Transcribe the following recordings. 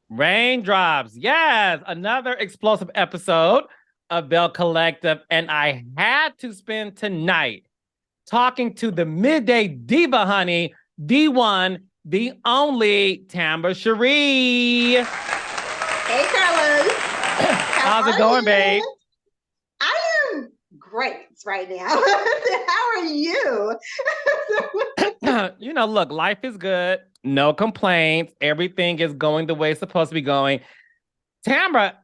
Raindrops. Yes, another explosive episode of Belle Collective. And I had to spend tonight talking to the midday diva, honey, the one, the only Tambra Cherie. Hey, Carlos. How's it going, babe? I am great right now. How are you? Look, life is good. No complaints. Everything is going the way it's supposed to be going. Tambra,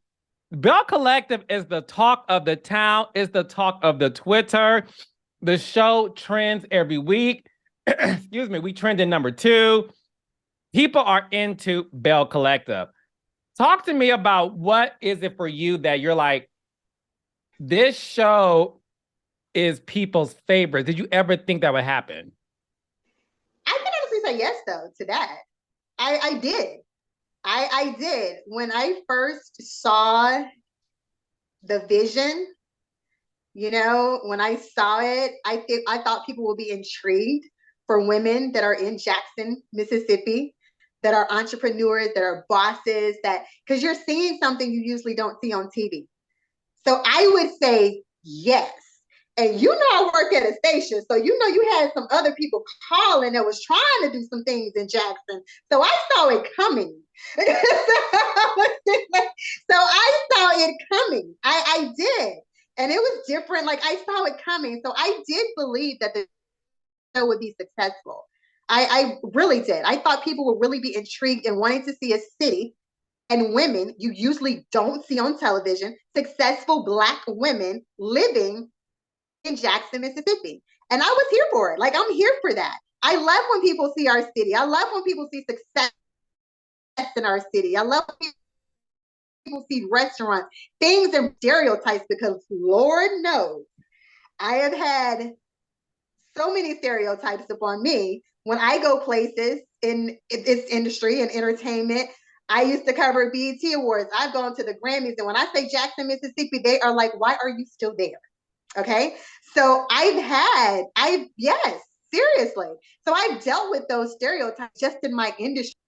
Belle Collective is the talk of the town, is the talk of the Twitter. The show trends every week. Excuse me, we trend in number 2. People are into Belle Collective. Talk to me about what is it for you that you're like, this show is people's favorite. Did you ever think that would happen? I can honestly say yes, though, to that. I did. I did. When I first saw the vision, when I saw it, I thought people would be intrigued for women that are in Jackson, Mississippi, that are entrepreneurs, that are bosses, because you're seeing something you usually don't see on TV. So I would say yes. And I work at a station, so you had some other people calling that was trying to do some things in Jackson. So I saw it coming. So I saw it coming. I did. And it was different. Like, I saw it coming. So I did believe that the show would be successful. I really did. I thought people would really be intrigued and wanting to see a city and women you usually don't see on television, successful Black women living in Jackson, Mississippi. And I was here for it. Like, I'm here for that. I love when people see our city. I love when people see success in our city. I love when people see restaurants, things and stereotypes, because Lord knows I have had so many stereotypes upon me when I go places in this industry and entertainment. I used to cover BET Awards. I've gone to the Grammys. And when I say Jackson, Mississippi, they are like, why are you still there? Okay. So yes, seriously. So I've dealt with those stereotypes just in my industry.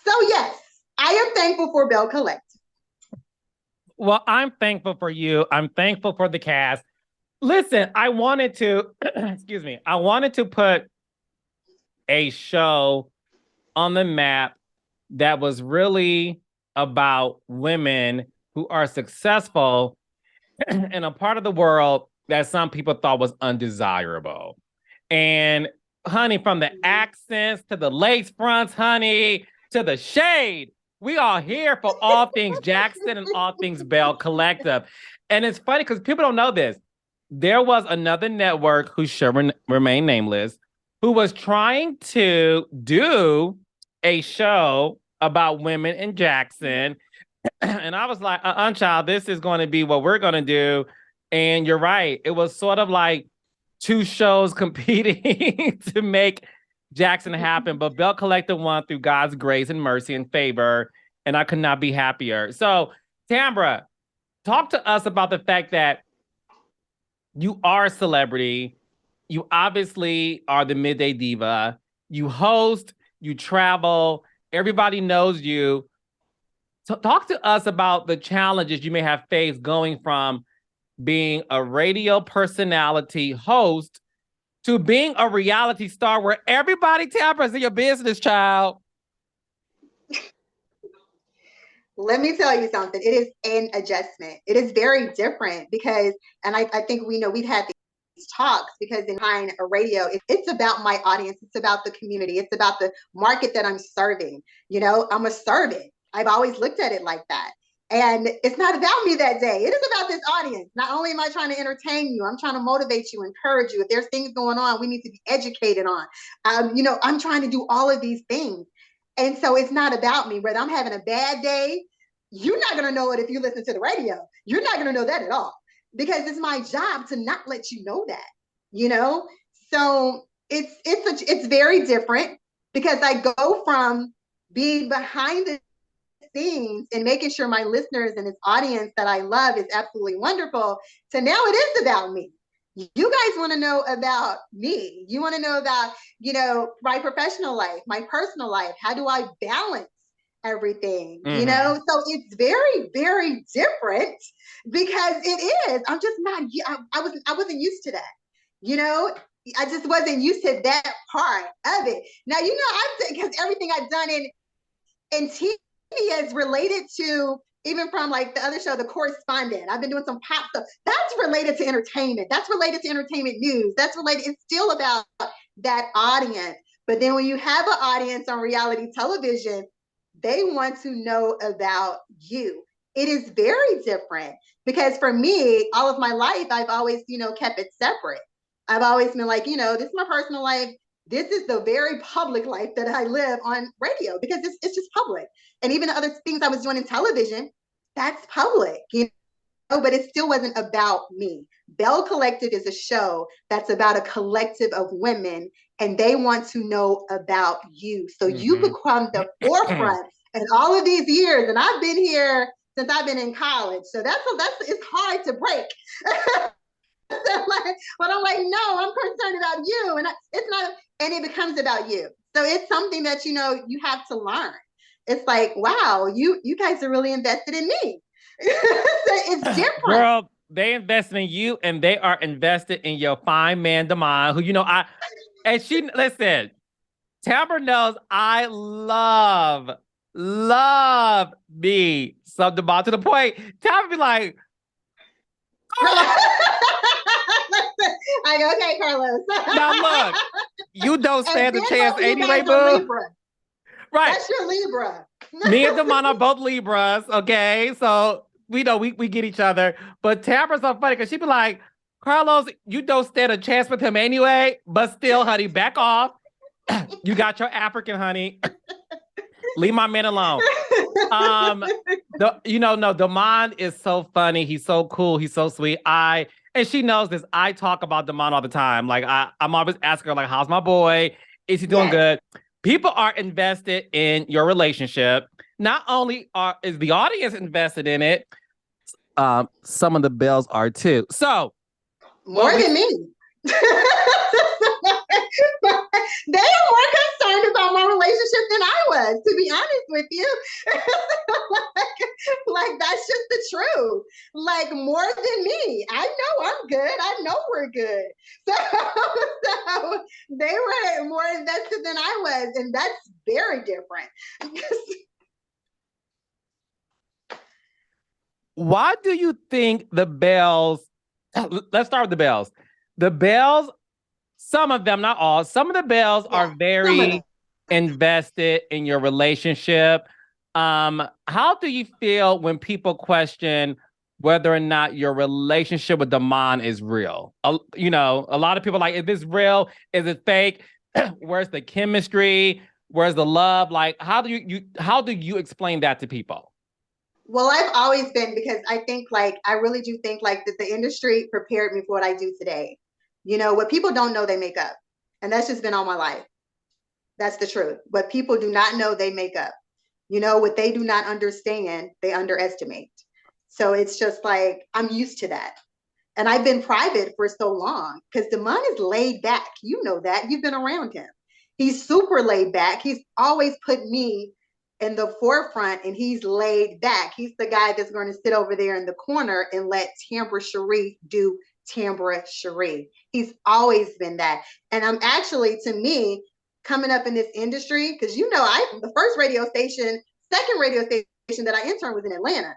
So yes, I am thankful for Belle Collective. Well, I'm thankful for you. I'm thankful for the cast. Listen, I wanted to, excuse me, I wanted to put a show on the map that was really about women who are successful in a part of the world that some people thought was undesirable. And honey, from the accents to the lace fronts, honey, to the shade, we are here for all things Jackson and all things Belle Collective. And it's funny because people don't know this. There was another network who should remain nameless, who was trying to do a show about women in Jackson. And I was like, child, this is going to be what we're going to do. And you're right. It was sort of like 2 shows competing to make Jackson happen. But Belle Collective won through God's grace and mercy and favor. And I could not be happier. So, Tambra, talk to us about the fact that you are a celebrity. You obviously are the midday diva. You host, you travel, everybody knows you. So talk to us about the challenges you may have faced going from being a radio personality host to being a reality star where everybody tappers in your business, child. Let me tell you something. It is an adjustment. It is very different because, and I think we've had these talks, because behind a radio, it's about my audience. It's about the community. It's about the market that I'm serving. I'm a servant. I've always looked at it like that. And it's not about me that day. It is about this audience. Not only am I trying to entertain you, I'm trying to motivate you, encourage you. If there's things going on, we need to be educated on. I'm trying to do all of these things. And so it's not about me. Whether I'm having a bad day, you're not going to know it if you listen to the radio. You're not going to know that at all, because it's my job to not let you know that. So it's very different, because I go from being behind the scenes and making sure my listeners and this audience that I love is absolutely wonderful, to now it is about me. You guys want to know about me. You want to know about, my professional life, my personal life. How do I balance everything? Mm-hmm. So it's very, very different because it is. I'm just not. I wasn't used to that. You know, I just wasn't used to that part of it. Now, I've because everything I've done in TV is related to, even from like the other show, The Correspondent. I've been doing some pop stuff. That's related to entertainment. That's related to entertainment news. That's related. It's still about that audience. But then when you have an audience on reality television, they want to know about you. It is very different because for me, all of my life, I've always, kept it separate. I've always been like, this is my personal life. This is the very public life that I live on radio because it's just public. And even the other things I was doing in television, that's public, but it still wasn't about me. Belle Collective is a show that's about a collective of women, and they want to know about you. So you Mm-hmm. become the forefront. And all of these years, and I've been here since I've been in college, so that's it's hard to break. But I'm like, no, I'm concerned about you, and it's not, and it becomes about you. So it's something that you have to learn. It's like, wow, you guys are really invested in me. So it's different. Girl, they invested in you and they are invested in your fine man, Damon, who, and listen, Tambra knows I love me some Damon to the point. Tambra be like, Carlos. I go, okay, Carlos. Now look, you don't And stand a then chance both of you anyway, guys are boo. Libra. Right. That's your Libra. Me and Damon are both Libras, okay? So we know we get each other. But Tambra's so funny because she be like, Carlos, you don't stand a chance with him anyway, but still, honey, back off. You got your African, honey. Leave my man alone. No, Damon is so funny. He's so cool. He's so sweet. And she knows this. I talk about Damon all the time. Like I'm always asking her, like, how's my boy? Is he doing Yes. good? People are invested in your relationship. Not only is the audience invested in it, some of the bells are too. So more than me. They are more concerned about my relationship than I was, to be honest with you. like that's just the truth. Like more than me. I know I'm good. I know we're good. So they were more invested than I was, and that's very different. why do you think the bells? Let's start with the bells. The bells, some of them, not all, some of the bells are very invested in your relationship. How do you feel when people question whether or not your relationship with Damon is real? A lot of people are like, is this real? Is it fake? Where's the chemistry? Where's the love? Like, how do you explain that to people? Well, I've always been, because I think like I really do think like that the industry prepared me for what I do today. What people don't know, they make up. And that's just been all my life. That's the truth. What people do not know, they make up. What they do not understand, they underestimate. So it's just like I'm used to that. And I've been private for so long because Damon is laid back. You know that. You've been around him. He's super laid back. He's always put me in the forefront, and he's laid back. He's the guy that's going to sit over there in the corner and let Tambra Cherie do Tambra Cherie. He's always been that. And I'm actually, to me, coming up in this industry, because the first radio station, second radio station that I interned was in Atlanta.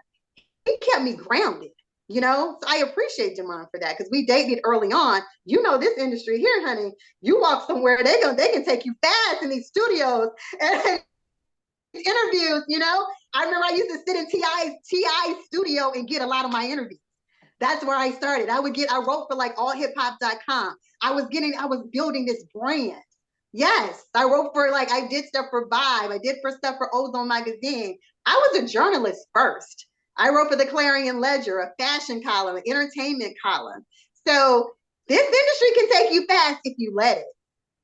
He kept me grounded. So I appreciate Jamon for that because we dated early on. This industry here, honey, you walk somewhere, they can take you fast in these studios and interviews. I remember I used to sit in T.I.'s studio and get a lot of my interviews. That's where I started. I wrote for like allhiphop.com. I was building this brand. Yes, I wrote for I did stuff for Vibe. I did stuff for Ozone Magazine. I was a journalist first. I wrote for the Clarion Ledger, a fashion column, an entertainment column. So this industry can take you fast if you let it.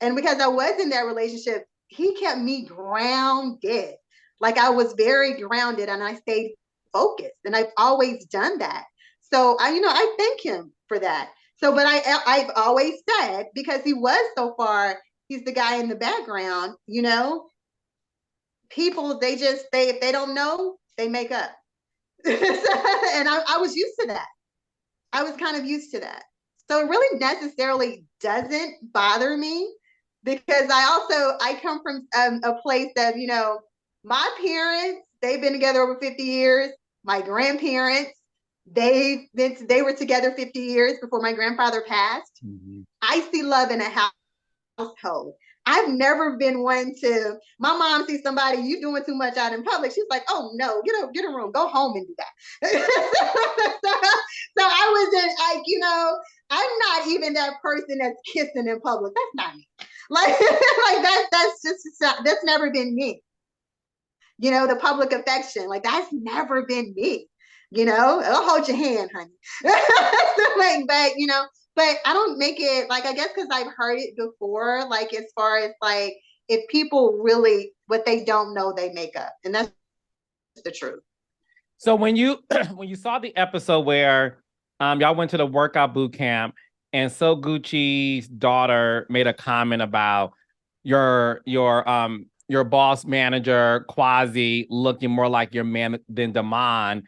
And because I was in that relationship, he kept me grounded. Like I was very grounded and I stayed focused. And I've always done that. So I thank him for that. So, but I've always said, because he was so far, he's the guy in the background, you know, people, if they don't know, they make up. And I was used to that. I was kind of used to that. So it really necessarily doesn't bother me, because I come from a place that, you know, my parents, they've been together over 50 years. My grandparents, they were together 50 years before my grandfather passed. Mm-hmm. I see love in a household. I've never been one to, my mom sees somebody, you doing too much out in public. She's like, oh no, get a room, go home and do that. So I wasn't like, you know, I'm not even that person that's kissing in public. That's not me. Like, that's never been me. You know, the public affection, like that's never been me. You know, I'll hold your hand, honey. Like, but you know, but I don't make it like, I guess because I've heard it before, like as far as like if people really what they don't know they make up, and that's the truth. So when you when you saw the episode where y'all went to the workout boot camp and So Gucci's daughter made a comment about your boss manager Quasi looking more like your man than Damon,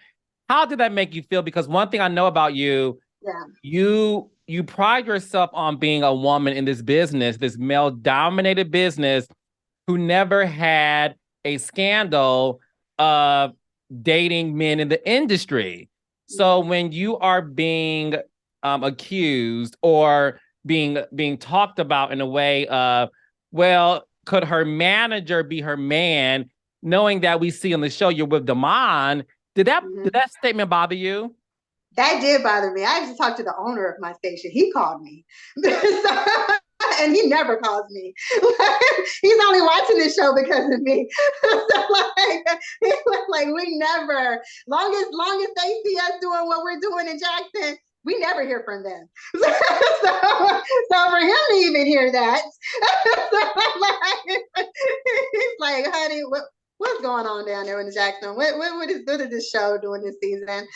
how did that make you feel? Because one thing I know about you, yeah, you pride yourself on being a woman in this business, this male-dominated business, who never had a scandal of dating men in the industry. So when you are being accused or being talked about in a way of, well, could her manager be her man, knowing that we see on the show you're with Damon, did that statement bother you? That did bother me. I actually talked to the owner of my station. He called me. And he never calls me. He's only watching this show because of me. So like we never, long as they see us doing what we're doing in Jackson, we never hear from them. So for him to even hear that, he's like, honey, what's going on down there in the Jackson? What is this show doing this season?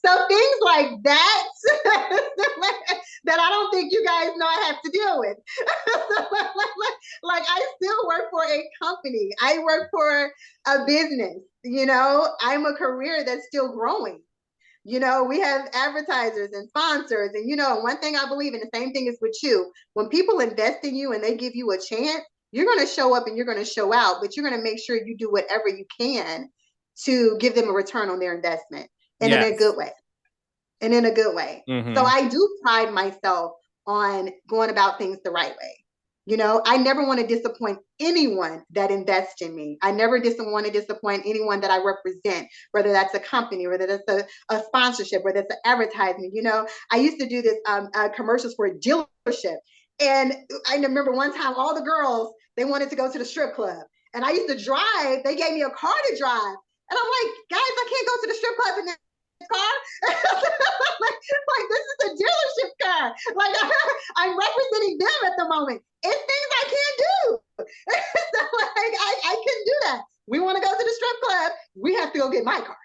So things like that that I don't think you guys know I have to deal with. Like I still work for a company. I work for a business. You know, I'm a career that's still growing. You know, we have advertisers and sponsors. And, you know, one thing I believe in, the same thing is with you. When people invest in you and they give you a chance, you're going to show up and you're going to show out, but you're going to make sure you do whatever you can to give them a return on their investment, and in a good way. And in a good way. Mm-hmm. So I do pride myself on going about things the right way. You know, I never want to disappoint anyone that invests in me. I never want to disappoint anyone that I represent, whether that's a company, whether that's a sponsorship, whether it's an advertisement. You know, I used to do this commercials for a dealership. And I remember one time all the girls, they wanted to go to the strip club. And I used to drive. They gave me a car to drive. And I'm like, guys, I can't go to the strip club in this car. like this is a dealership car. Like I'm representing them at the moment. It's things I can't do. So like I can do that. We want to go to the strip club. We have to go get my car.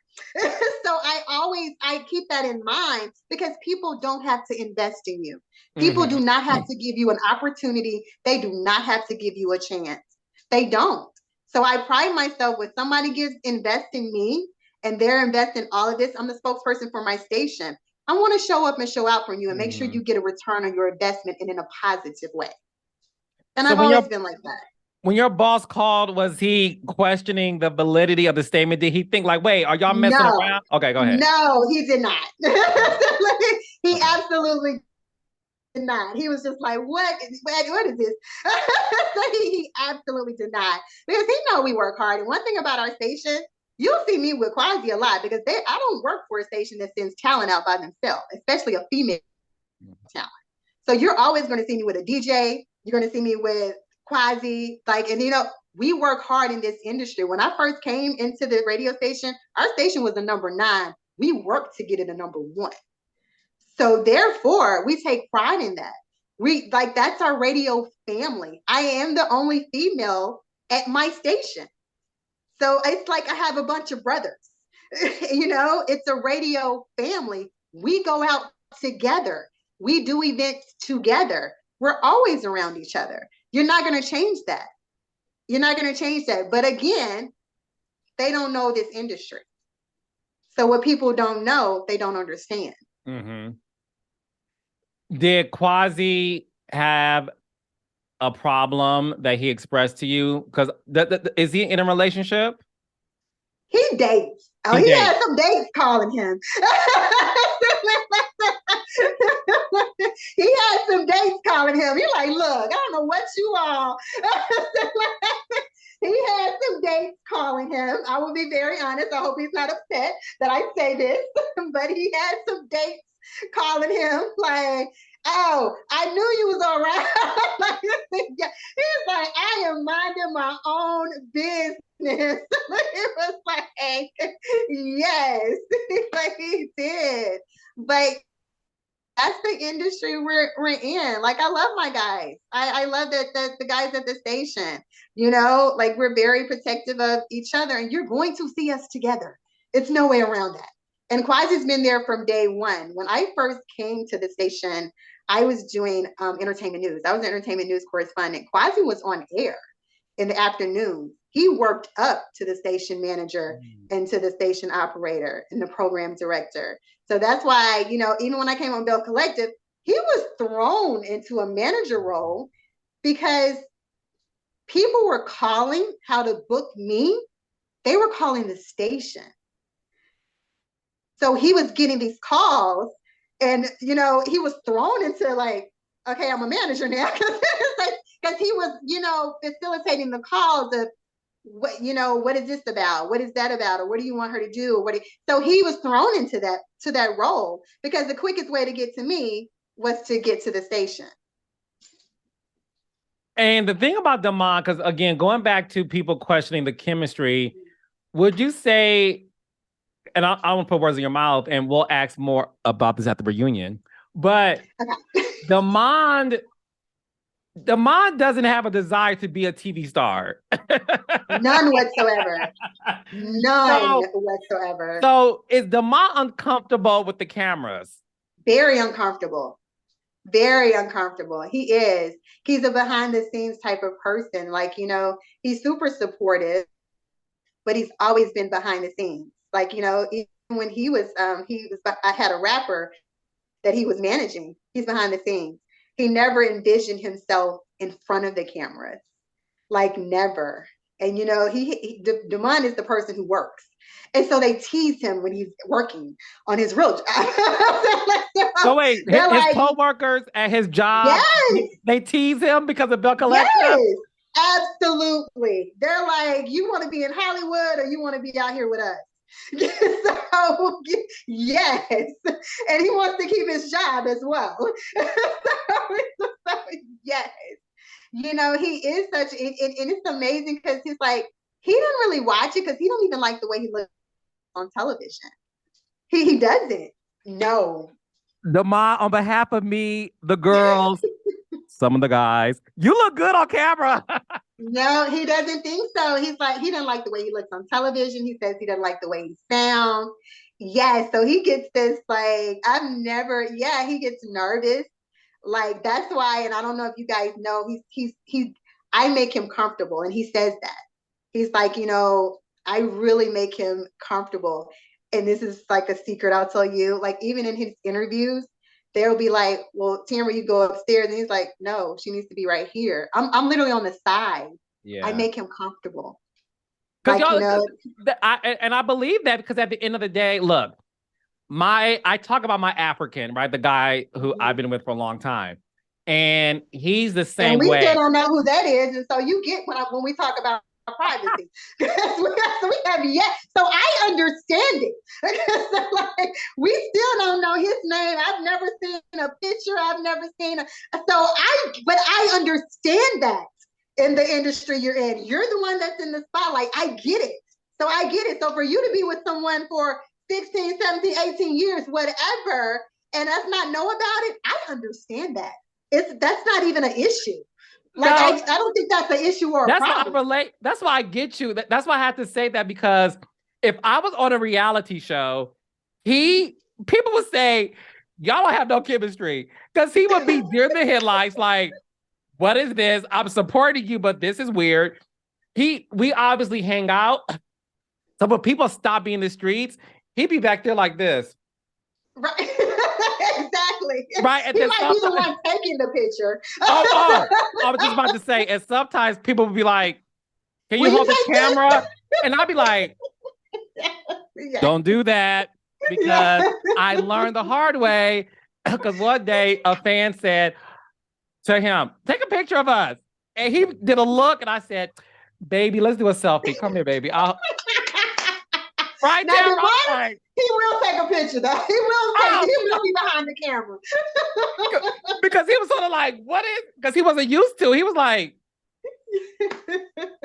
So I keep that in mind, because people don't have to invest in you. People do not have to give you an opportunity. They do not have to give you a chance. They don't. So I pride myself when somebody invest in me and they're investing all of this. I'm the spokesperson for my station. I want to show up and show out for you and make sure you get a return on your investment and in a positive way. And so I've always been like that. When your boss called, was he questioning the validity of the statement? Did he think like, wait, are y'all messing around? Okay, go ahead. No, he did not. He absolutely did not. He was just like, what is this? He absolutely did not. Because he know we work hard. And one thing about our station, you'll see me with Quasi a lot, because I don't work for a station that sends talent out by themselves, especially a female talent. So you're always going to see me with a DJ. You're going to see me with Quasi. Like, and you know, we work hard in this industry. When I first came into the radio station, our station was the number 9. We worked to get it a number 1. So therefore, we take pride in that. That's our radio family. I am the only female at my station. So it's like I have a bunch of brothers. You know, it's a radio family. We go out together. We do events together. We're always around each other. You're not going to change that. You're not going to change that. But again, they don't know this industry. So what people don't know, they don't understand. Mm-hmm. Did Quasi have a problem that he expressed to you? Because is he in a relationship? He dates. Oh, he had some dates calling him. He had some dates calling him. He's like, look, I don't know what you all. He had some dates calling him. I will be very honest. I hope he's not upset that I say this, but he had some dates calling him like, oh, I knew you was all right. Like, he's like, I am minding my own business. It was like, yes, like he did. But that's the industry we're in. Like, I love my guys. I love that the guys at the station, you know, like we're very protective of each other, and you're going to see us together. It's no way around that. And Quasi's been there from day one. When I first came to the station, I was doing entertainment news. I was an entertainment news correspondent. Quasi was on air in the afternoon. He worked up to the station manager and to the station operator and the program director. So that's why, you know, even when I came on Belle Collective, he was thrown into a manager role because people were calling how to book me. They were calling the station. So he was getting these calls and, you know, he was thrown into like, okay, I'm a manager now. Because he was, you know, facilitating the calls of, what, you know, what is this about? What is that about? Or what do you want her to do? So he was thrown into that role because the quickest way to get to me was to get to the station. And the thing about Damon, because again, going back to people questioning the chemistry, would you say, and I don't put words in your mouth, and we'll ask more about this at the reunion, but okay. Damon doesn't have a desire to be a TV star. None whatsoever. None whatsoever. So is Damon uncomfortable with the cameras? Very uncomfortable. Very uncomfortable. He is. He's a behind the scenes type of person. Like, you know, he's super supportive, but he's always been behind the scenes. Like, you know, even when I had a rapper that he was managing. He's behind the scenes. He never envisioned himself in front of the cameras. Like, never. And, you know, Damon is the person who works. And so they tease him when he's working on his real job. So wait, his like, co-workers at his job, yes, they tease him because of Belle Collective? Yes, absolutely. They're like, you want to be in Hollywood or you want to be out here with us? So, yes. And he wants to keep his job as well. So, yes. You know, he is such, and it's amazing because he's like, he doesn't really watch it because he don't even like the way he looks on television. He doesn't. No. Damon, on behalf of me, the girls, some of the guys, you look good on camera. No, he doesn't think so. He's like, he doesn't like the way he looks on television. He says he doesn't like the way he sounds. Yes, so he gets this like, he gets nervous. Like, that's why, and I don't know if you guys know, I make him comfortable, and he says that. He's like, you know, I really make him comfortable. And this is like a secret I'll tell you. Like, even in his interviews, they'll be like, well, Tambra, you go upstairs. And he's like, no, she needs to be right here. I'm literally on the side. Yeah. I make him comfortable. Like, you know, I believe that because at the end of the day, look, I talk about my African, right? The guy who I've been with for a long time. And he's the same way. And we still don't know who that is. And so you get when we talk about privacy. So I understand it. So like, we still don't know his name. I've never seen a picture. I've never seen but I understand that in the industry you're in. You're the one that's in the spotlight. I get it. So I get it. So for you to be with someone for 16, 17, 18 years, whatever, and us not know about it, I understand that. That's not even an issue. Like, no, I don't think that's an issue or a problem. That's why I relate. That's why I get you. That's why I have to say that, because if I was on a reality show, people would say, y'all don't have no chemistry. Because he would be near the headlights like, what is this? I'm supporting you, but this is weird. We obviously hang out. So when people stop being in the streets, he'd be back there like this. Right. Exactly. Right. And he might be the one taking the picture. I was just about to say, and sometimes people would be like, can you hold the camera? And I'd be like, don't do that, because I learned the hard way. Because one day a fan said to him, take a picture of us. And he did a look, and I said, baby, let's do a selfie. Come here, baby. Right now, there. He will take a picture, though. He will be behind the camera. Because he was sort of like, because he wasn't used to. He was like,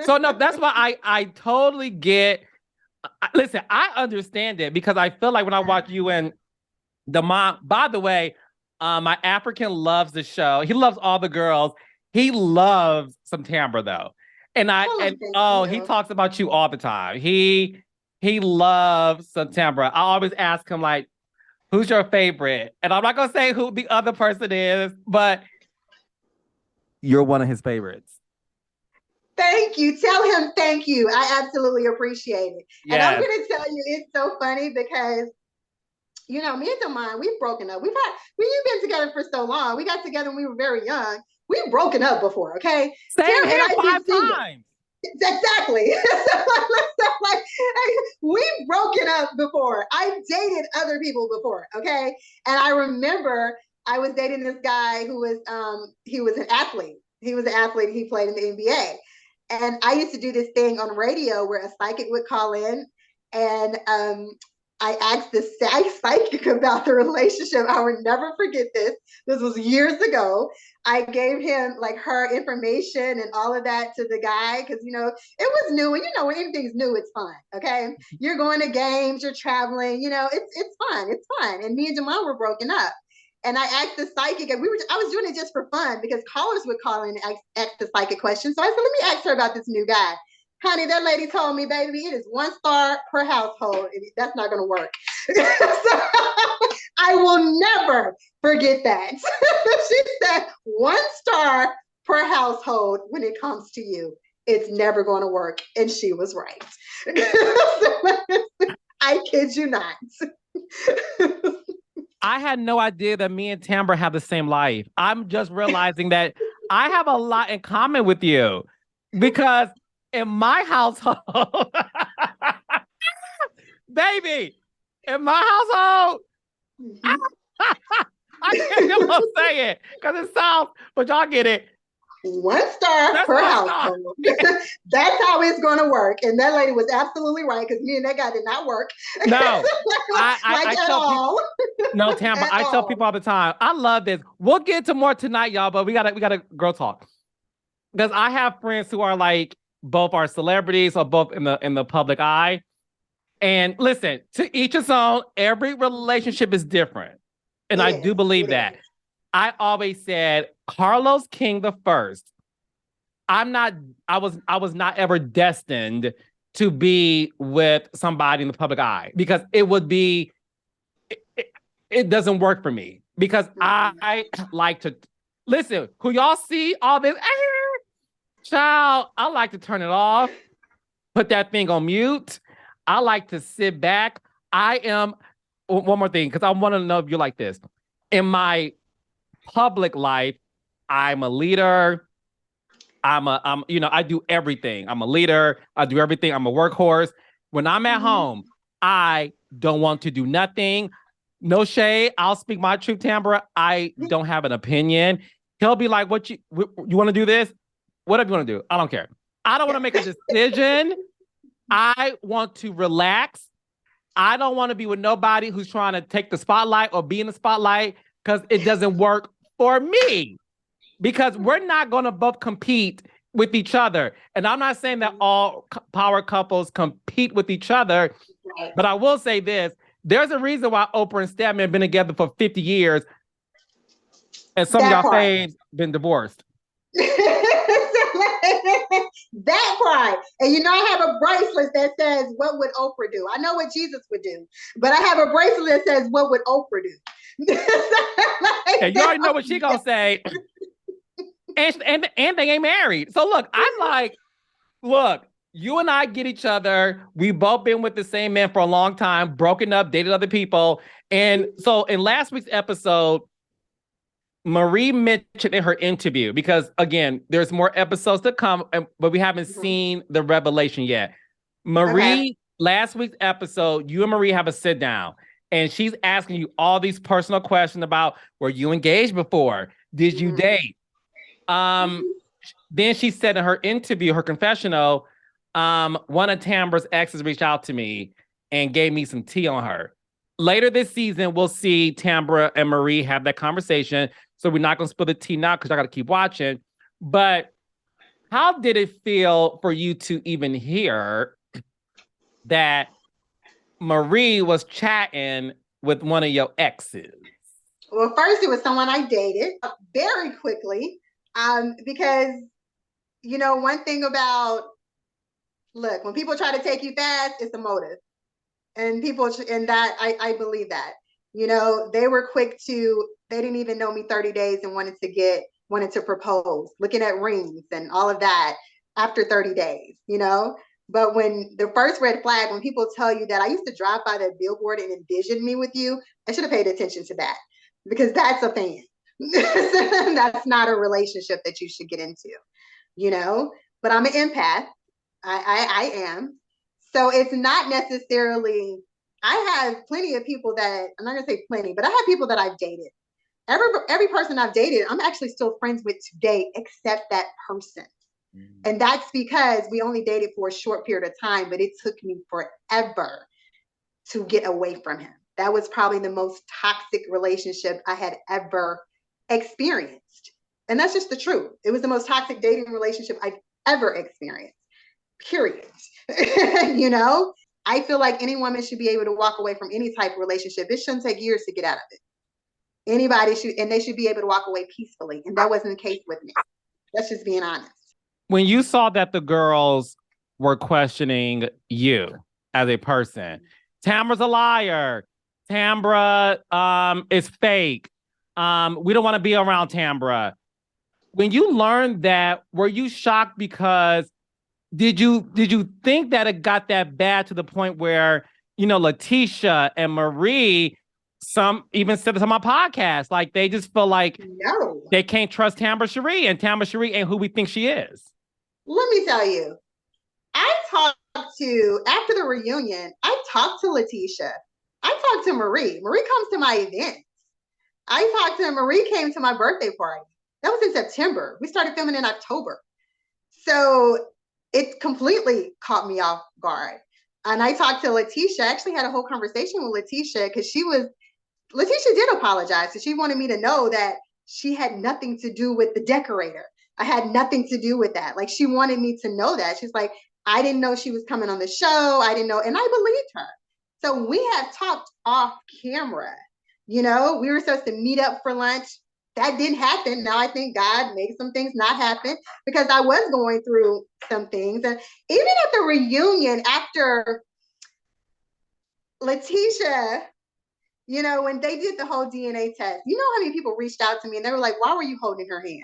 so no, that's why I totally get. Listen, I understand it, because I feel like when I watch you and the mom, by the way, my African loves the show. He loves all the girls. He loves some Tambra though. And he talks about you all the time. He loves some Tambra. I always ask him like, who's your favorite? And I'm not gonna say who the other person is, but you're one of his favorites. Thank you. Tell him thank you. I absolutely appreciate it. Yes. And I'm going to tell you, it's so funny because, me and Damon, we've broken up. We've been together for so long. We got together when we were very young. We've broken up before, okay? Same here 5 times. Exactly. We've broken up before. I've dated other people before, okay? And I remember I was dating this guy who was, he was an athlete. He was an athlete. He played in the NBA. And I used to do this thing on radio where a psychic would call in, and I asked the psychic about the relationship. I would never forget this. This was years ago. I gave him like her information and all of that to the guy because, it was new. And, when anything's new, it's fun. Okay. You're going to games, you're traveling, it's fun. It's fun. And me and Jamal were broken up. And I asked the psychic, and I was doing it just for fun because callers would call in and ask the psychic questions. So I said, let me ask her about this new guy. Honey, that lady told me, baby, it is 1 star per household. That's not going to work. So I will never forget that. She said 1 star per household when it comes to you. It's never going to work. And she was right. I kid you not. I had no idea that me and Tambra have the same life. I'm just realizing that I have a lot in common with you, because in my household, baby, in my household, I can't even say it because it sounds, but y'all get it. 1 star per household. That's how it's going to work. And that lady was absolutely right, because me and that guy did not work. No, I tell people, no, Tambra, I tell people all the time, I love this. We'll get to more tonight, y'all, but we gotta girl talk, because I have friends who are like both are celebrities or both in the public eye. And listen, to each his own. Every relationship is different, and I do believe that. I always said Carlos King the first. I was not ever destined to be with somebody in the public eye, because it would be, it doesn't work for me, because I like to listen. Who y'all see all this? Child, I like to turn it off, put that thing on mute. I like to sit back. One more thing, because I want to know if you're like this. In my public life, I'm a leader. I do everything. I'm a leader. I do everything. I'm a workhorse. When I'm at home, I don't want to do nothing. No shade. I'll speak my truth, Tambra. I don't have an opinion. He'll be like, "What you want to do this? Whatever you want to do. I don't care. I don't want to make a decision. I want to relax. I don't want to be with nobody who's trying to take the spotlight or be in the spotlight, because it doesn't work for me, because we're not going to both compete with each other. And I'm not saying that all power couples compete with each other, but I will say this. There's a reason why Oprah and Stedman have been together for 50 years, and some of y'all faves been divorced. That part. And you know, I have a bracelet that says, "What would Oprah do?" I know what Jesus would do, but I have a bracelet that says, "What would Oprah do?" Yeah, you already know what she gonna say. And they ain't married. So look, I'm like, look, you and I get each other. We both been with the same man for a long time, broken up, dated other people. And so in last week's episode, Marie mentioned in her interview, because again, there's more episodes to come, but we haven't seen the revelation yet. Marie, last week's episode, you and Marie have a sit down, and she's asking you all these personal questions about, were you engaged before? Did you date? Then she said in her interview, her confessional, one of Tambra's exes reached out to me and gave me some tea on her. Later this season, we'll see Tambra and Marie have that conversation. So we're not going to spill the tea now because I got to keep watching. But how did it feel for you to even hear that Marie was chatting with one of your exes? Well, first it was someone I dated very quickly, because you know, one thing about, look, when people try to take you fast, it's a motive, and people, and that I believe that. You know, they were quick to, they didn't even know me 30 days and wanted to propose, looking at rings and all of that after 30 days, you know. But when the first red flag, when people tell you that I used to drive by that billboard and envision me with you, I should have paid attention to that, because that's a fan. That's not a relationship that you should get into, you know. But I'm an empath. I am. So it's not necessarily, I have plenty of people that, I'm not gonna say plenty, but I have people that I've dated. Every person I've dated, I'm actually still friends with today, except that person. And that's because we only dated for a short period of time, but it took me forever to get away from him. That was probably the most toxic relationship I had ever experienced. And that's just the truth. It was the most toxic dating relationship I've ever experienced, period. You know, I feel like any woman should be able to walk away from any type of relationship. It shouldn't take years to get out of it. Anybody should, and they should be able to walk away peacefully. And that wasn't the case with me. That's just being honest. When you saw that the girls were questioning you as a person, Tambra's a liar. Tambra is fake. We don't want to be around Tambra. When you learned that, were you shocked? Because did you think that it got that bad to the point where, you know, Lateshia and Marie, some even said this on my podcast, like they just feel like No. they can't trust Tambra Cherie, and Tambra Cherie ain't who we think she is? Let me tell you, I talked to, after the reunion, I talked to Lateshia. I talked to Marie. Marie comes to my events. I talked to Marie, came to my birthday party. That was in September. We started filming in October. So it completely caught me off guard. And I talked to Lateshia. I actually had a whole conversation with Lateshia, because Lateshia did apologize. So she wanted me to know that she had nothing to do with the decorator. I had nothing to do with that. Like, she wanted me to know that. She's like, I didn't know she was coming on the show. I didn't know. And I believed her. So we have talked off camera. You know, we were supposed to meet up for lunch. That didn't happen. Now I think God made some things not happen, because I was going through some things. And even at the reunion, after Lateshia, you know, when they did the whole DNA test, you know how many people reached out to me and they were like, why were you holding her hand?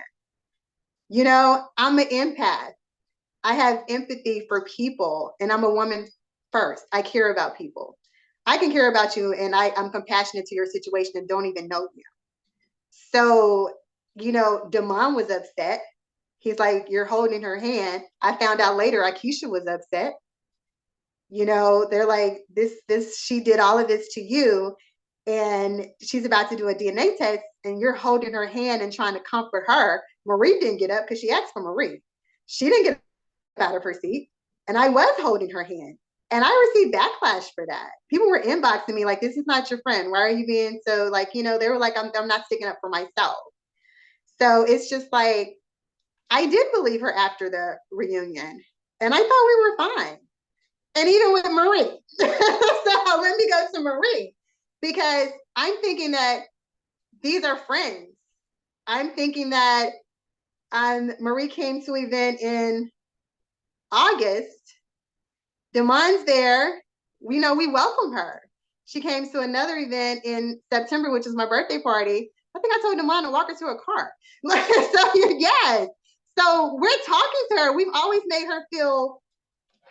You know, I'm an empath. I have empathy for people, and I'm a woman first. I care about people. I can care about you, and I'm compassionate to your situation and don't even know you. So, you know, Damon was upset. He's like, you're holding her hand. I found out later Akeisha was upset. You know, they're like, she did all of this to you, and she's about to do a DNA test, and you're holding her hand and trying to comfort her. Marie didn't get up because she asked for Marie. She didn't get out of her seat, and I was holding her hand. And I received backlash for that. People were inboxing me like, this is not your friend. Why are you being so, like, you know, they were like, I'm not sticking up for myself. So it's just like, I did believe her after the reunion, and I thought we were fine. And even with Marie. So let me go to Marie, because I'm thinking that these are friends. I'm thinking that Marie came to an event in August. Damon's there. We know we welcome her. She came to another event in September, which is my birthday party. I think I told Damon to walk her to a car. So yes. So we're talking to her. We've always made her feel,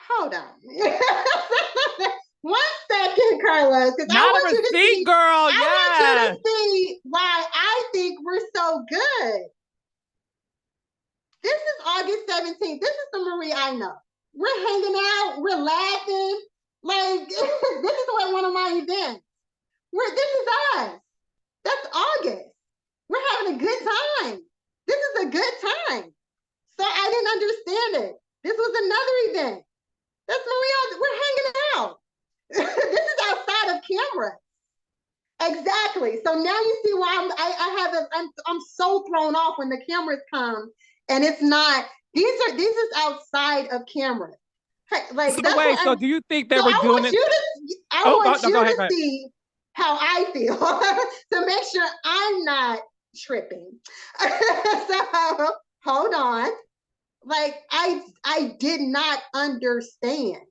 hold on. 1 second, Carlos, because I want you to see, girl. I want you to see why I think we're so good. This is August 17th. This is the Marie I know. We're hanging out, we're laughing. Like, this is one of my events. This is us. That's August. We're having a good time. This is a good time. So I didn't understand it. This was another event. That's Maria. We're hanging out. This is outside of camera. Exactly. So now you see why I'm so thrown off when the cameras come and it's not. These is outside of camera. Like so wait. So do you think they were doing it? I want you to see how I feel to make sure I'm not tripping. So hold on. Like I did not understand.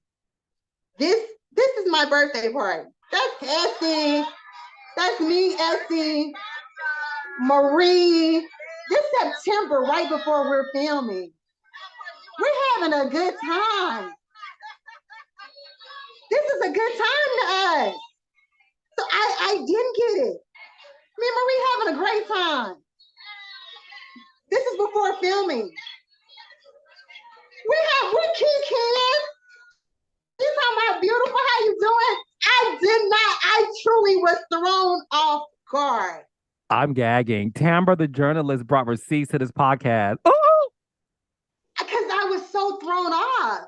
This is my birthday party. That's Essie. That's me, Essie, Marie. This September, right before we're filming. We're having a good time. This is a good time to us. So I didn't get it. Me and Marie having a great time. This is before filming. We're kids. You talking about beautiful? How you doing? I did not. I truly was thrown off guard. I'm gagging. Tambra, the journalist, brought receipts to this podcast. Oh, because I was so thrown off.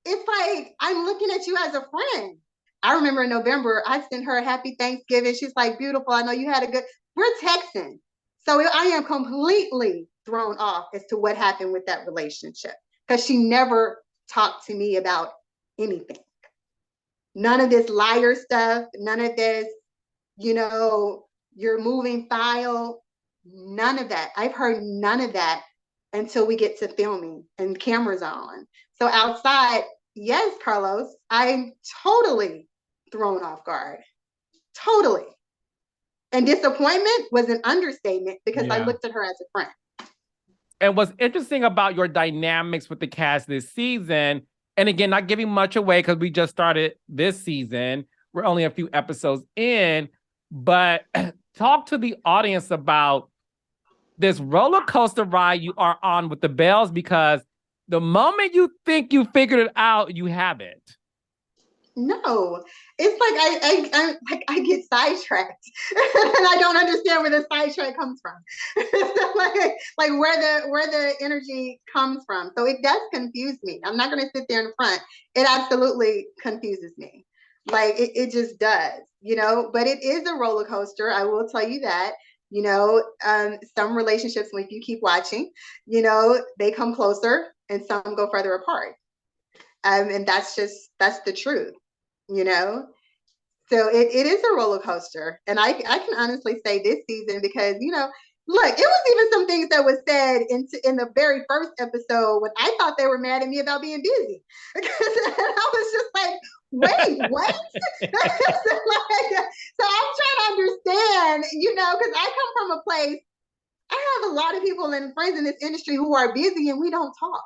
It's like I'm looking at you as a friend. I remember in November, I sent her a happy Thanksgiving. She's like, beautiful. I know you had a good. We're texting, so I am completely thrown off as to what happened with that relationship because she never talked to me about anything. None of this liar stuff, none of this, you're moving file, none of that. I've heard none of that until we get to filming and cameras on. So outside, yes, Carlos, I'm totally thrown off guard. Totally. And disappointment was an understatement because I looked at her as a friend. And what's interesting about your dynamics with the cast this season, and again, not giving much away because we just started this season. We're only a few episodes in, but talk to the audience about this roller coaster ride you are on with the Bells, because the moment you think you figured it out, you haven't. No, it's like I get sidetracked and I don't understand where the sidetrack comes from. like where the energy comes from. So it does confuse me. I'm not going to sit there in front. It absolutely confuses me. Like it just does, but it is a roller coaster. I will tell you that. Some relationships, if you keep watching, they come closer and some go further apart. And that's the truth. So it is a roller coaster. And I can honestly say this season because, look, it was even some things that was said in the very first episode when I thought they were mad at me about being busy. And I was just like, wait, what? So I'm trying to understand, because I come from a place, I have a lot of people and friends in this industry who are busy and we don't talk.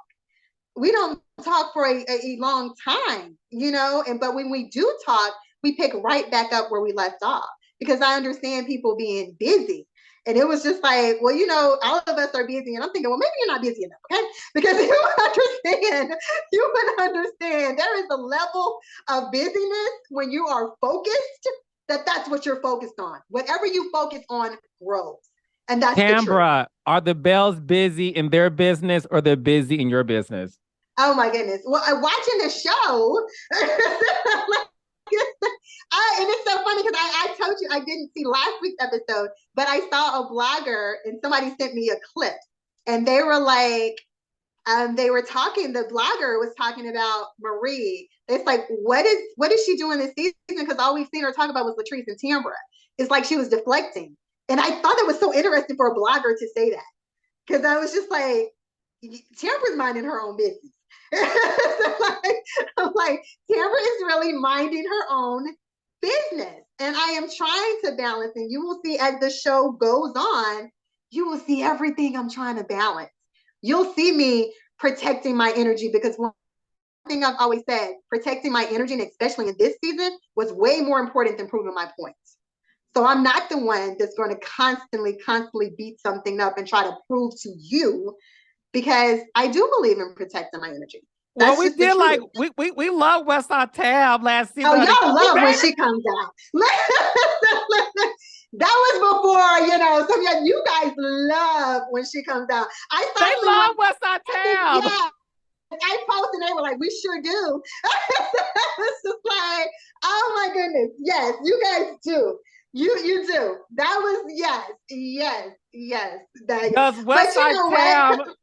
We don't talk for a long time, but when we do talk, we pick right back up where we left off because I understand people being busy. And it was just like, well, all of us are busy. And I'm thinking, well, maybe you're not busy enough, okay? Because you would understand there is a level of busyness when you are focused, that's what you're focused on. Whatever you focus on grows. And that's Tambra, are the Bells busy in their business or they're busy in your business? Oh my goodness. Well, watching the show, and it's so funny because I told you I didn't see last week's episode, but I saw a blogger and somebody sent me a clip and they were like, they were talking, the blogger was talking about Marie. It's like, what is she doing this season? Because all we've seen her talk about was Latrice and Tambra. It's like she was deflecting. And I thought it was so interesting for a blogger to say that. Because I was just like, Tambra's minding her own business. I'm like, Tambra is really minding her own business. And I am trying to balance. And you will see as the show goes on, you will see everything I'm trying to balance. You'll see me protecting my energy because one thing I've always said, protecting my energy, and especially in this season, was way more important than proving my points. So I'm not the one that's going to constantly beat something up and try to prove to you because I do believe in protecting my energy. Well, That's we just the did like truth. we love West Side Tab last season. Oh, Honey. y'all love when she comes out. That was before, some of you guys love when she comes out. I They saw someone, love West Side Tab. yeah, I posted, they were like, we sure do. It's just like, oh my goodness, yes, you guys do. You do. That was yes. Does But West you Side know Tab what?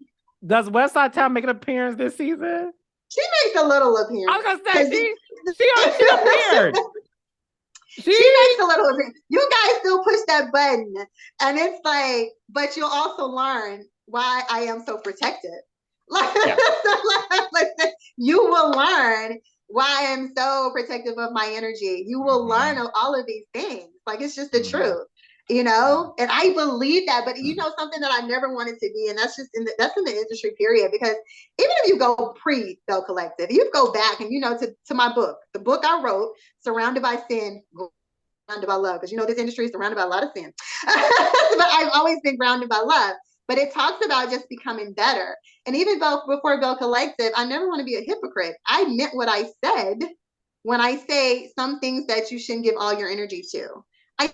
does West Side Tab make an appearance this season? She makes a little I appearance was gonna say because she appeared. she She makes a little appearance. You guys still push that button, and it's like, but you'll also learn why I am so protected. Like, yeah. like you will learn why I'm so protective of my energy. You will learn all of these things. Like it's just the truth, And I believe that. But something that I never wanted to be, and that's just that's in the industry period. Because even if you go pre Belle Collective, you go back and to my book, the book I wrote, Surrounded by Sin, Grounded by Love, because this industry is surrounded by a lot of sin. But I've always been grounded by love. But it talks about just becoming better. And even before Belle Collective, I never want to be a hypocrite. I meant what I said when I say some things that you shouldn't give all your energy to. I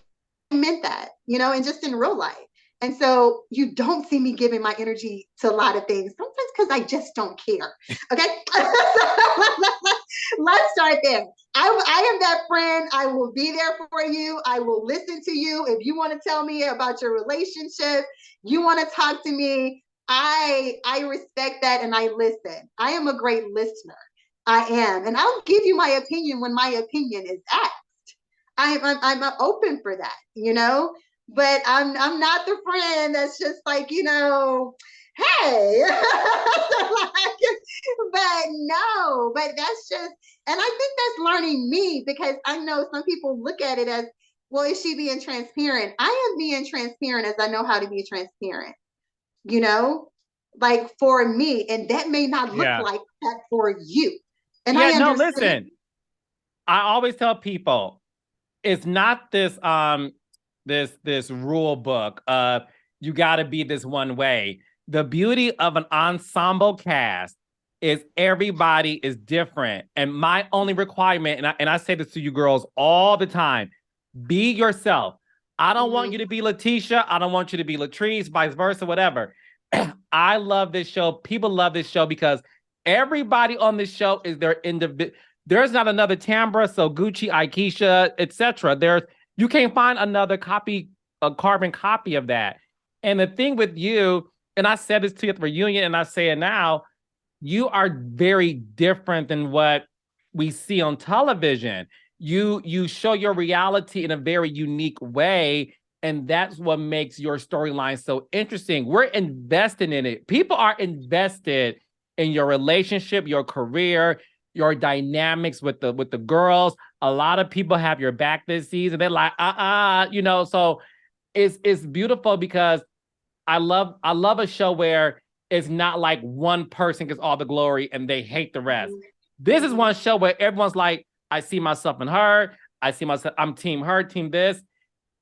meant that, and just in real life. And so you don't see me giving my energy to a lot of things, sometimes because I just don't care. Okay. Let's start there. I am that friend. I will be there for you. I will listen to you. If you want to tell me about your relationship, you want to talk to me, I respect that and I listen. I am a great listener. I am. And I'll give you my opinion when my opinion is asked. I'm open for that. But I'm not the friend that's just like, hey. But no, but that's just, and I think that's learning me because I know some people look at it as, well, is she being transparent? I am being transparent as I know how to be transparent, you know, like for me, and that may not look Yeah. like that for you. And Yeah, I no, understand. listen. I always tell people it's not this rule book of you got to be this one way. The beauty of an ensemble cast is everybody is different. And my only requirement, and I say this to you girls all the time, be yourself. I don't want you to be Lateshia. I don't want you to be Latrice, vice versa, whatever. I love this show. People love this show because everybody on this show is their individual. There's not another Tambra, so Gucci, Aikisha, etc. You can't find another a carbon copy of that. And the thing with you, and I said this to you at the reunion, and I say it now, you are very different than what we see on television. You show your reality in a very unique way, and that's what makes your storyline so interesting. We're invested in it. People are invested in your relationship, your career, your dynamics with the girls. A lot of people have your back this season. They're like, so it's beautiful because I love a show where it's not like one person gets all the glory and they hate the rest. This is one show where everyone's like, I see myself in her. I see myself, I'm team her, team this.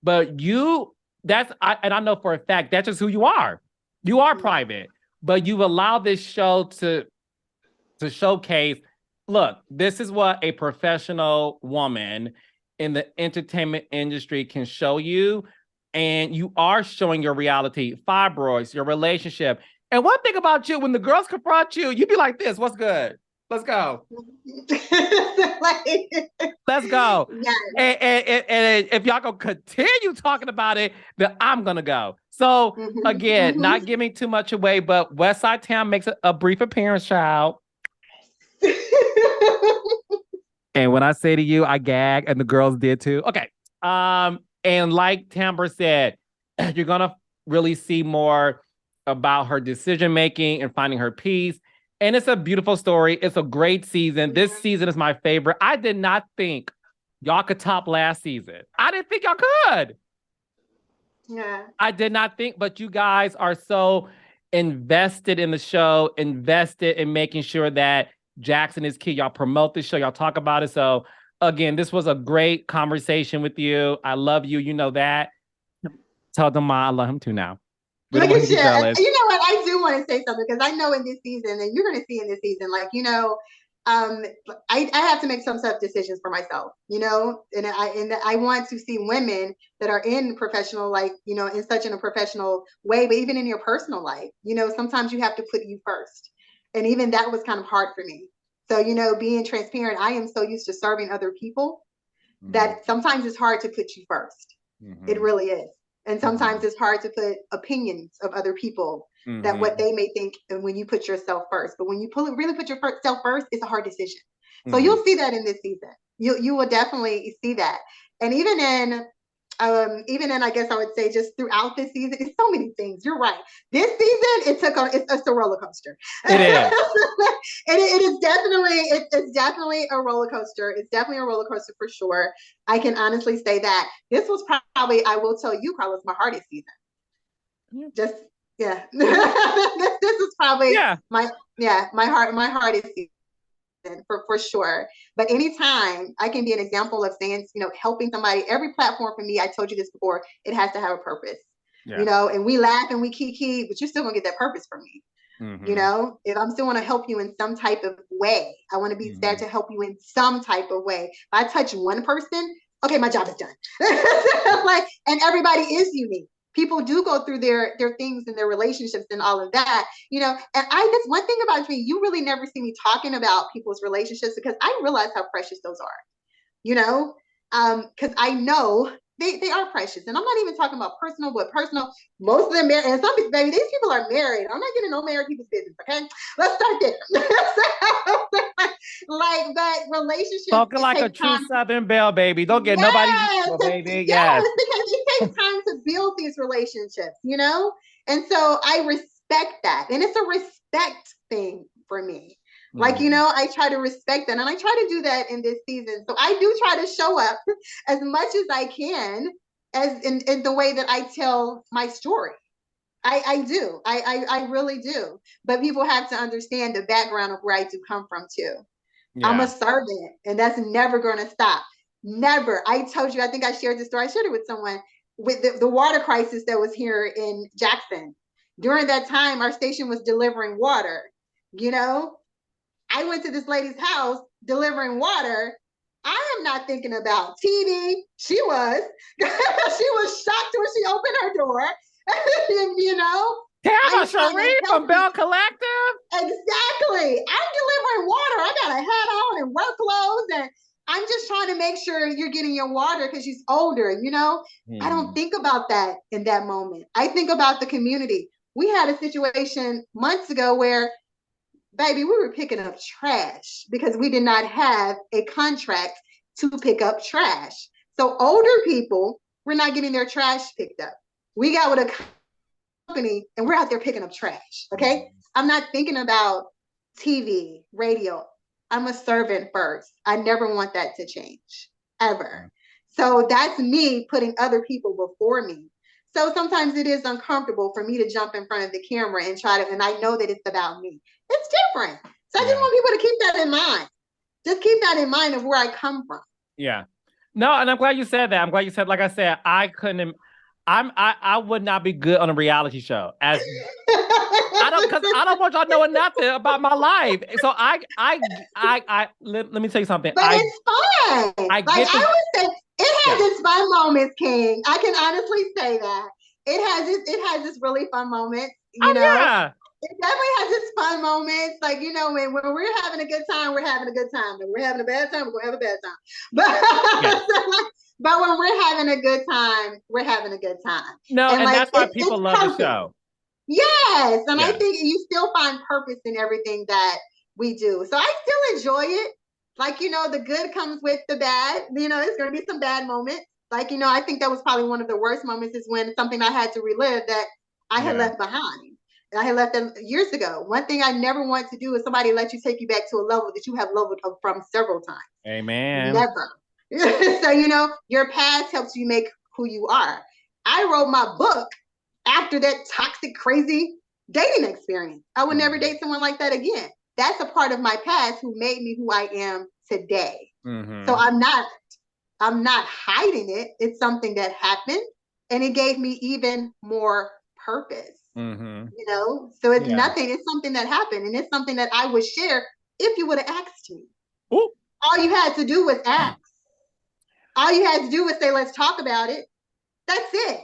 But and I know for a fact, that's just who you are. You are private, but you've allowed this show to showcase, look, this is what a professional woman in the entertainment industry can show you. And you are showing your reality, fibroids, your relationship. And one thing about you, when the girls confront you, you be like this, what's good? Let's go. Let's go. Yes. And if y'all gonna continue talking about it, then I'm gonna go. So again, not giving too much away, but West Side Town makes a brief appearance, child. And when I say to you, I gag, and the girls did too. Okay. And like Tambra said, you're gonna really see more about her decision making and finding her peace. And it's a beautiful story. It's a great season. This season is my favorite. I did not think y'all could top last season. I didn't think y'all could. Yeah. I did not think, but you guys are so invested in the show, invested in making sure that Jackson is key. Y'all promote the show, y'all talk about it. So again, this was a great conversation with you. I love you. You know that. Tell them I love him too now. We Look don't want at to be you. jealous. You know what? I do want to say something because I know in this season, and you're going to see in this season, like, I have to make some tough decisions for myself, and I want to see women that are in professional, like, in such in a professional way, but even in your personal life, sometimes you have to put you first. And even that was kind of hard for me. So, being transparent, I am so used to serving other people that sometimes it's hard to put you first. It really is. And sometimes it's hard to put opinions of other people that what they may think, and when you put yourself first. But when you really put yourself first, it's a hard decision. So you'll see that in this season. You will definitely see that. And even in I guess I would say just throughout this season, it's so many things. You're right. This season, it's a roller coaster. It is. It's definitely a roller coaster. It's definitely a roller coaster for sure. I can honestly say that this was probably, I will tell you, Carlos, my hardest season. Just yeah. This is probably my hardest season. For sure. But anytime I can be an example of saying, helping somebody, every platform for me, I told you this before, it has to have a purpose. And we laugh and we kiki, but you're still gonna get that purpose from me. If I'm still want to help you in some type of way, I want to be there to help you in some type of way. If I touch one person, okay, my job is done. And everybody is unique. People do go through their things and their relationships and all of that, and that's one thing about me, you really never see me talking about people's relationships because I realize how precious those are, because I know they are precious. And I'm not even talking about personal, but personal. Most of them married, and baby, these people are married. I'm not getting no married people's business, okay? Let's start there. But relationships. Talking like a true Southern belle, baby. Don't get nobody, baby. Yes, because it takes time to build these relationships, And so I respect that. And it's a respect thing for me. I try to respect that. And I try to do that in this season. So I do try to show up as much as I can as in the way that I tell my story. I do. I really do. But people have to understand the background of where I do come from too. Yeah. I'm a servant, and that's never going to stop. Never. I told you, I think I shared this story. I shared it with someone with the water crisis that was here in Jackson. During that time, our station was delivering water. I went to this lady's house delivering water. I am not thinking about TV. She was. She was shocked when she opened her door. Tamra Cherie from Belle Collective. Exactly. I'm delivering water. I got a hat on and work clothes, and I'm just trying to make sure you're getting your water because she's older. I don't think about that in that moment. I think about the community. We had a situation months ago where, baby, we were picking up trash because we did not have a contract to pick up trash. So older people were not getting their trash picked up. We got with a company and we're out there picking up trash. Okay. I'm not thinking about TV, radio. I'm a servant first. I never want that to change ever. So that's me putting other people before me. So sometimes it is uncomfortable for me to jump in front of the camera and and I know that it's about me. It's different. So I just want people to keep that in mind. Just keep that in mind of where I come from. Yeah. No, and I'm glad you said that. I'm glad you said, like I said, I would not be good on a reality show because I don't want y'all knowing nothing about my life. So let me tell you something. But it's fun. I would say it has its fun moments, King. I can honestly say that. It has its really fun moments. Yeah. It definitely has its fun moments. When we're having a good time, we're having a good time. When we're having a bad time, we're going to have a bad time. But when we're having a good time, we're having a good time. No, and that's why people love the show. Yes. And I think you still find purpose in everything that we do. So I still enjoy it. The good comes with the bad. There's going to be some bad moments. I think that was probably one of the worst moments is when something I had to relive that I had left behind. And I had left them years ago. One thing I never want to do is somebody let you take you back to a level that you have leveled up from several times. Amen. Never. So, you know, your past helps you make who you are. I wrote my book after that toxic, crazy dating experience. I would never date someone like that again. That's a part of my past who made me who I am today. So I'm not hiding it. It's something that happened and it gave me even more purpose. You know, so it's nothing, it's something that happened and it's something that I would share if you would have asked me. Ooh. All you had to do was ask. All you had to do was say, let's talk about it. That's it.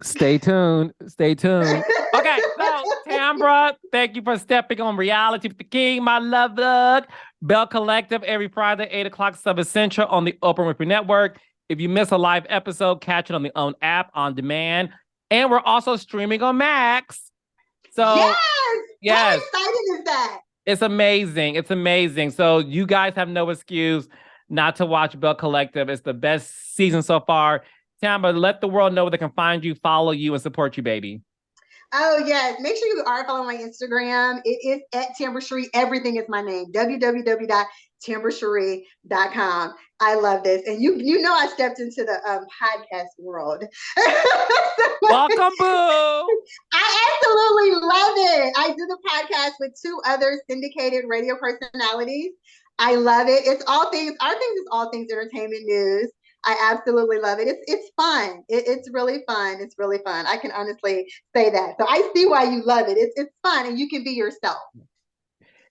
Stay tuned. Stay tuned. Okay, so Tambra, thank you for stepping on Reality with the King, my love bug. Belle Collective every Friday, 8 o'clock, 7 Central on the Open Winfrey Network. If you miss a live episode, catch it on the own app on demand. And we're also streaming on Max. So Yes. How exciting is that? It's amazing. It's amazing. So you guys have no excuse not to watch Belle Collective. It's the best season so far. Tambra, let the world know where they can find you, follow you, and support you, baby. Oh, yes. Make sure you are following my Instagram. It is at Tambra Cherie. Everything is my name. www.tambracherie.com. I love this. And you know I stepped into the podcast world. Welcome, boo. I absolutely love it. I do the podcast with 2 other syndicated radio personalities. I love it. It's all things, our things is all things entertainment news. I absolutely love it. It's fun. It's really fun. It's really fun. I can honestly say that. So I see why you love it. It's fun and you can be yourself.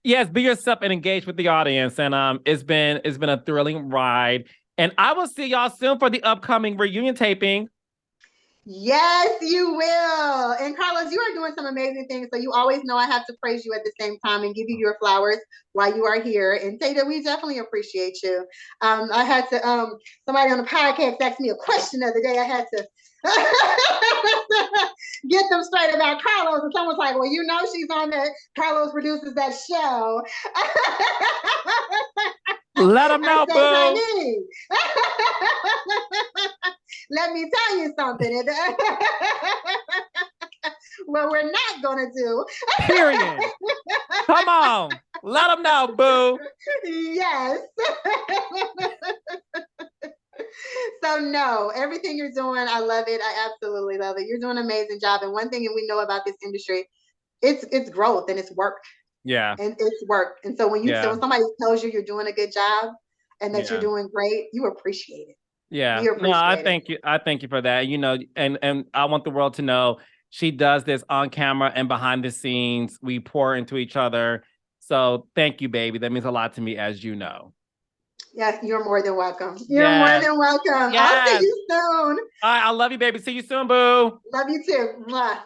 Yes, be yourself and engage with the audience. And it's been a thrilling ride. And I will see y'all soon for the upcoming reunion taping. Yes, you will. And Carlos, you are doing some amazing things. So you always know I have to praise you at the same time and give you your flowers while you are here and say that we definitely appreciate you. I had to, somebody on the podcast asked me a question the other day. I had to get them straight about Carlos. And someone's like, well, you know, she's on that. Carlos produces that show. Let them know, boo. Let me tell you something. What we're not going to do. Period. Come on. Let them know, boo. Yes. So no, everything you're doing, I love it. I absolutely love it. You're doing an amazing job. And one thing we know about this industry, it's growth and it's work. Yeah. And it's work. And so when so when somebody tells you you're doing a good job and that you're doing great, you appreciate it. Yeah. No, I thank you. I thank you for that. You know, and I want the world to know she does this on camera and behind the scenes. We pour into each other. So thank you, baby. That means a lot to me, as you know. Yeah, you're more than welcome. You're more than welcome. I'll see you soon. All right, I love you, baby. See you soon, boo. Love you too. Mwah.